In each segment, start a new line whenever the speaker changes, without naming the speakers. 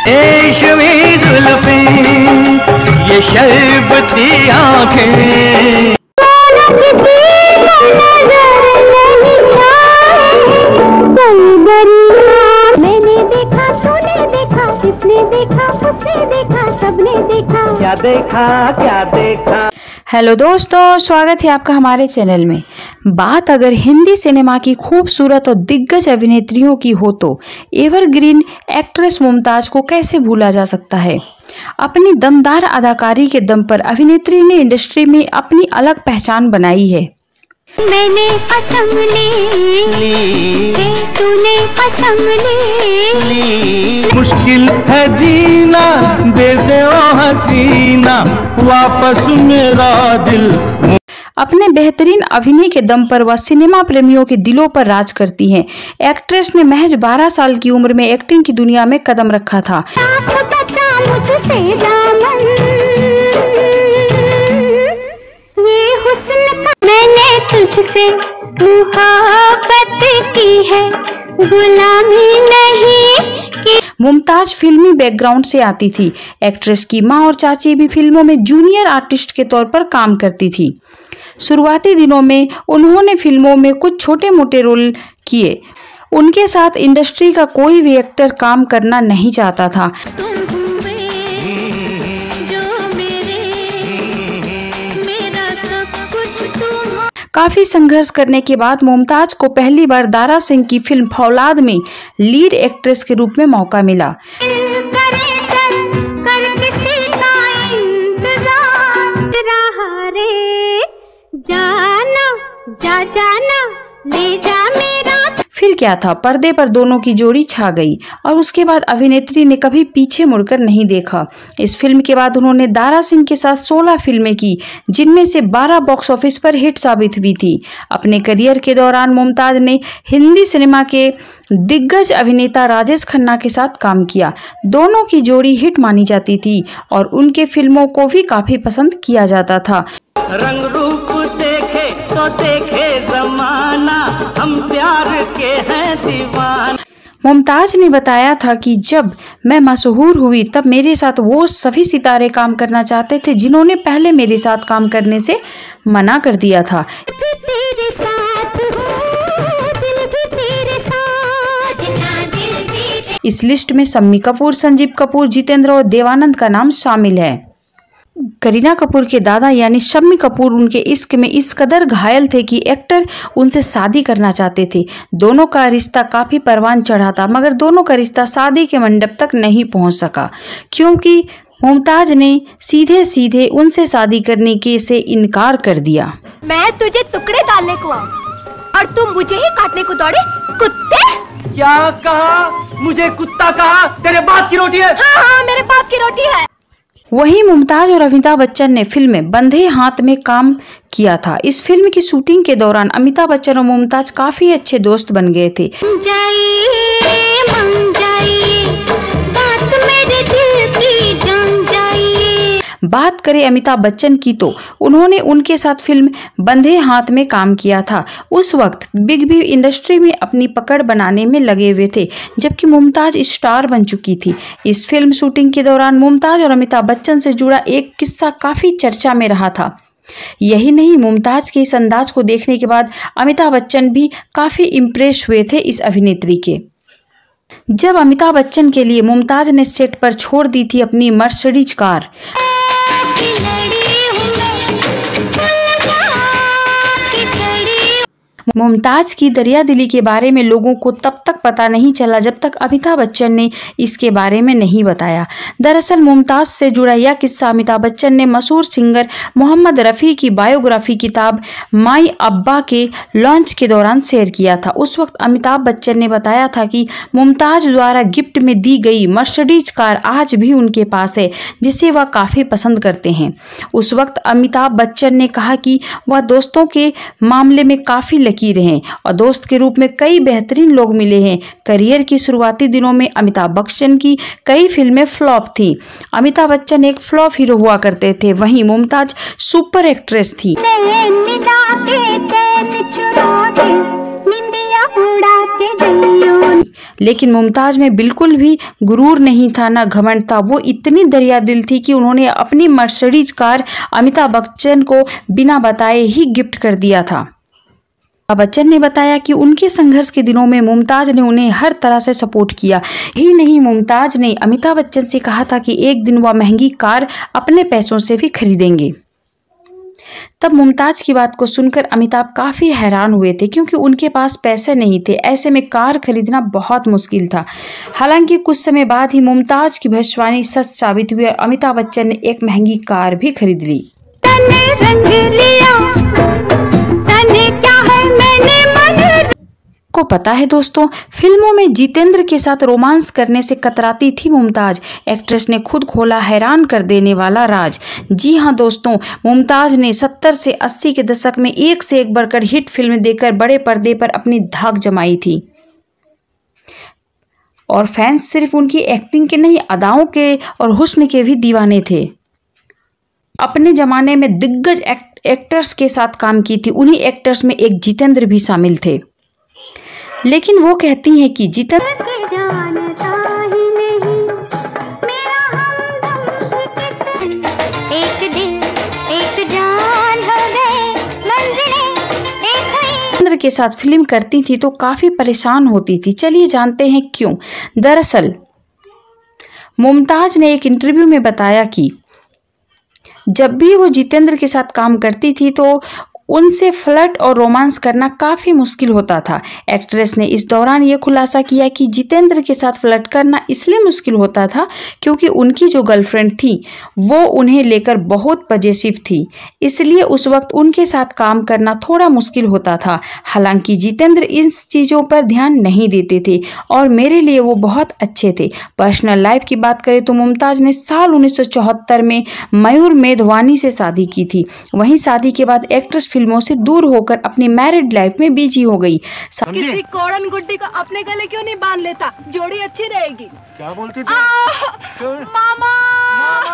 रेशमी जुल्फें, ये शरबती आँखें,
मैंने देखा, तूने देखा, किसने देखा, उसने देखा, सबने देखा।
क्या देखा, क्या देखा।
हेलो दोस्तों, स्वागत है आपका हमारे चैनल में। बात अगर हिंदी सिनेमा की खूबसूरत और दिग्गज अभिनेत्रियों की हो तो एवरग्रीन एक्ट्रेस मुमताज को कैसे भूला जा सकता है। अपनी दमदार अदाकारी के दम पर अभिनेत्री ने इंडस्ट्री में अपनी अलग पहचान बनाई है।
मैंने कसम ली, तूने कसम ली।
मुश्किल है जीना, दे दे ओ हसीना, वापस मेरा दिल।
अपने बेहतरीन अभिनय के दम पर वह सिनेमा प्रेमियों के दिलों पर राज करती हैं। एक्ट्रेस ने महज 12 साल की उम्र में एक्टिंग की दुनिया में कदम रखा था।
मुझसे दामन, ये हुस्न का मैंने तुझसे मुहब्बत की है, गुलामी नहीं की।
मुमताज फिल्मी बैकग्राउंड से आती थी। एक्ट्रेस की मां और चाची भी फिल्मों में जूनियर आर्टिस्ट के तौर पर काम करती थी। शुरुआती दिनों में उन्होंने फिल्मों में कुछ छोटे मोटे रोल किए। उनके साथ इंडस्ट्री का कोई भी एक्टर काम करना नहीं चाहता था। काफी संघर्ष करने के बाद मुमताज को पहली बार दारा सिंह की फिल्म फौलाद में लीड एक्ट्रेस के रूप में मौका मिला। फिर क्या था, पर्दे पर दोनों की जोड़ी छा गई और उसके बाद अभिनेत्री ने कभी पीछे मुड़कर नहीं देखा। इस फिल्म के बाद उन्होंने दारा सिंह के साथ 16 फिल्में की, जिनमें से 12 बॉक्स ऑफिस पर हिट साबित हुई थी। अपने करियर के दौरान मुमताज ने हिंदी सिनेमा के दिग्गज अभिनेता राजेश खन्ना के साथ काम किया। दोनों की जोड़ी हिट मानी जाती थी और उनके फिल्मों को भी काफी पसंद किया जाता था।
रंग रूप देखे तो देखे जमाना, हम प्यार के हैं दीवान।
मुमताज ने बताया था कि जब मैं मशहूर हुई तब मेरे साथ वो सभी सितारे काम करना चाहते थे जिन्होंने पहले मेरे साथ काम करने से मना कर दिया था। इस लिस्ट में शम्मी कपूर, संजीव कपूर, जितेंद्र और देवानंद का नाम शामिल है। करीना कपूर के दादा यानी शम्मी कपूर उनके इश्क में इस कदर घायल थे कि एक्टर उनसे शादी करना चाहते थे। दोनों का रिश्ता काफी परवान चढ़ा था, मगर दोनों का रिश्ता शादी के मंडप तक नहीं पहुंच सका, क्योंकि मुमताज ने सीधे सीधे उनसे शादी करने के से इनकार कर दिया।
मैं तुझे टुकड़े डालने को आऊं और तुम मुझे ही काटने को दौड़े, कुत्ते।
क्या कहा? मुझे कुत्ता कहा? तेरे बाप की रोटी है।
हाँ, मेरे बाप की रोटी है।
वहीं मुमताज और अमिताभ बच्चन ने फिल्म में बंधे हाथ में काम किया था। इस फिल्म की शूटिंग के दौरान अमिताभ बच्चन और मुमताज काफी अच्छे दोस्त बन गए थे। बात करें अमिताभ बच्चन की तो उन्होंने उनके साथ फिल्म बंधे हाथ में काम किया था। उस वक्त बिग बी इंडस्ट्री में अपनी पकड़ बनाने में लगे हुए थे, जबकि मुमताज स्टार बन चुकी थी। इस फिल्म शूटिंग के दौरान मुमताज और अमिताभ बच्चन से जुड़ा एक किस्सा काफी चर्चा में रहा था। यही नहीं, मुमताज के इस अंदाज को देखने के बाद अमिताभ बच्चन भी काफी इम्प्रेस हुए थे इस अभिनेत्री के। जब अमिताभ बच्चन के लिए मुमताज ने सेट पर छोड़ दी थी अपनी मर्सिडीज कार, मुमताज की दरियादिली के बारे में लोगों को तब तक पता नहीं चला जब तक अमिताभ बच्चन ने इसके बारे में नहीं बताया। दरअसल मुमताज से जुड़ा यह किस्सा अमिताभ बच्चन ने मशहूर सिंगर मोहम्मद रफ़ी की बायोग्राफी किताब माई अब्बा के लॉन्च के दौरान शेयर किया था। उस वक्त अमिताभ बच्चन ने बताया था कि मुमताज द्वारा गिफ्ट में दी गई मर्सिडीज कार आज भी उनके पास है, जिसे वह काफ़ी पसंद करते हैं। उस वक्त अमिताभ बच्चन ने कहा कि वह दोस्तों के मामले में काफ़ी लकीर हैं और दोस्त के रूप में कई बेहतरीन लोग मिले हैं। करियर की शुरुआती दिनों में अमिताभ बच्चन की कई फिल्में फ्लॉप थी। अमिताभ बच्चन एक फ्लॉप हीरो हुआ करते थे, वहीं मुमताज सुपर एक्ट्रेस थी। लेकिन मुमताज में बिल्कुल भी गुरूर नहीं था, ना घमंड था। वो इतनी दरियादिल थी कि उन्होंने अपनी मर्सिडीज कार अमिताभ बच्चन को बिना बताए ही गिफ्ट कर दिया था। बच्चन ने बताया कि उनके संघर्ष के दिनों में मुमताज ने उन्हें हर तरह से सपोर्ट किया। ही नहीं, मुमताज ने अमिताभ बच्चन से कहा था कि एक दिन वह महंगी कार अपने पैसों से भी खरीदेंगे। तब मुमताज की बात को सुनकर अमिताभ काफी हैरान हुए थे, क्योंकि उनके पास पैसे नहीं थे। ऐसे में कार खरीदना बहुत मुश्किल था। हालांकि कुछ समय बाद ही मुमताज की भविष्यवाणी सच साबित हुई और अमिताभ बच्चन ने एक महंगी कार भी खरीद ली। को पता है दोस्तों, फिल्मों में जितेंद्र के साथ रोमांस करने से कतराती थी मुमताज। एक्ट्रेस ने खुद खोला हैरान कर देने वाला राज। जी हां दोस्तों, मुमताज ने 70 से 80 के दशक में एक से एक बढ़कर हिट फिल्म देकर बड़े पर्दे पर अपनी धाक जमाई थी और फैंस सिर्फ उनकी एक्टिंग के नहीं, अदाओं के और हुस्न के भी दीवाने थे। अपने जमाने में दिग्गज एक्टर्स के साथ काम की थी। उन्हीं एक्टर्स में एक जितेंद्र भी शामिल थे। लेकिन वो कहती हैं कि जितेंद्र के साथ फिल्म करती थी तो काफी परेशान होती थी। चलिए जानते हैं क्यों। दरअसल मुमताज ने एक इंटरव्यू में बताया कि जब भी वो जितेंद्र के साथ काम करती थी तो उनसे फ्लर्ट और रोमांस करना काफी मुश्किल होता था। एक्ट्रेस ने इस दौरान ये खुलासा किया कि जितेंद्र के साथ फ्लर्ट करना इसलिए मुश्किल होता था क्योंकि उनकी जो गर्लफ्रेंड थी वो उन्हें लेकर बहुत पजेसिव थी, इसलिए उस वक्त उनके साथ काम करना थोड़ा मुश्किल होता था। हालांकि जितेंद्र इन चीज़ों पर ध्यान नहीं देते थे और मेरे लिए वो बहुत अच्छे थे। पर्सनल लाइफ की बात करें तो मुमताज ने साल 1974 में मयूर मेधवानी से शादी की थी। वहीं शादी के बाद एक्ट्रेस फिल्मों से दूर होकर अपनी मैरिड लाइफ में बिजी हो गई।
किसी कोड़न गुड्डी को अपने गले क्यों नहीं बांध लेता? जोड़ी अच्छी रहेगी। क्या बोलती थी? मामा।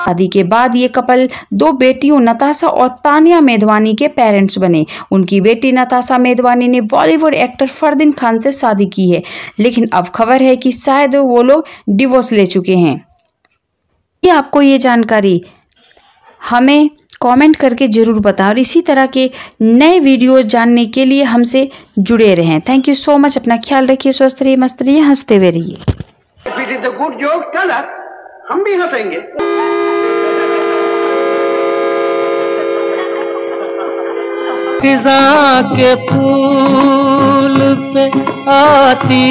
शादी के बाद ये कपल 2 बेटियों नताशा और तानिया मेधवानी के पेरेंट्स बने। उनकी बेटी नताशा मेधवानी ने बॉलीवुड एक्टर फरदीन खान से शादी की है, लेकिन अब खबर है कि शायद वो लोग डिवोर्स ले चुके हैं। ये आपको ये जानकारी हमें कमेंट करके जरूर बताएं और इसी तरह के नए वीडियोस जानने के लिए हमसे जुड़े रहें। Thank you so much. अपना ख्याल रखिए, स्वस्थ रहिए, मस्त रहिए, हंसते हुए रहिए।
If it is a good joke, tell us. हम भी हंसेंगे।
खिज़ां के फूल पे आती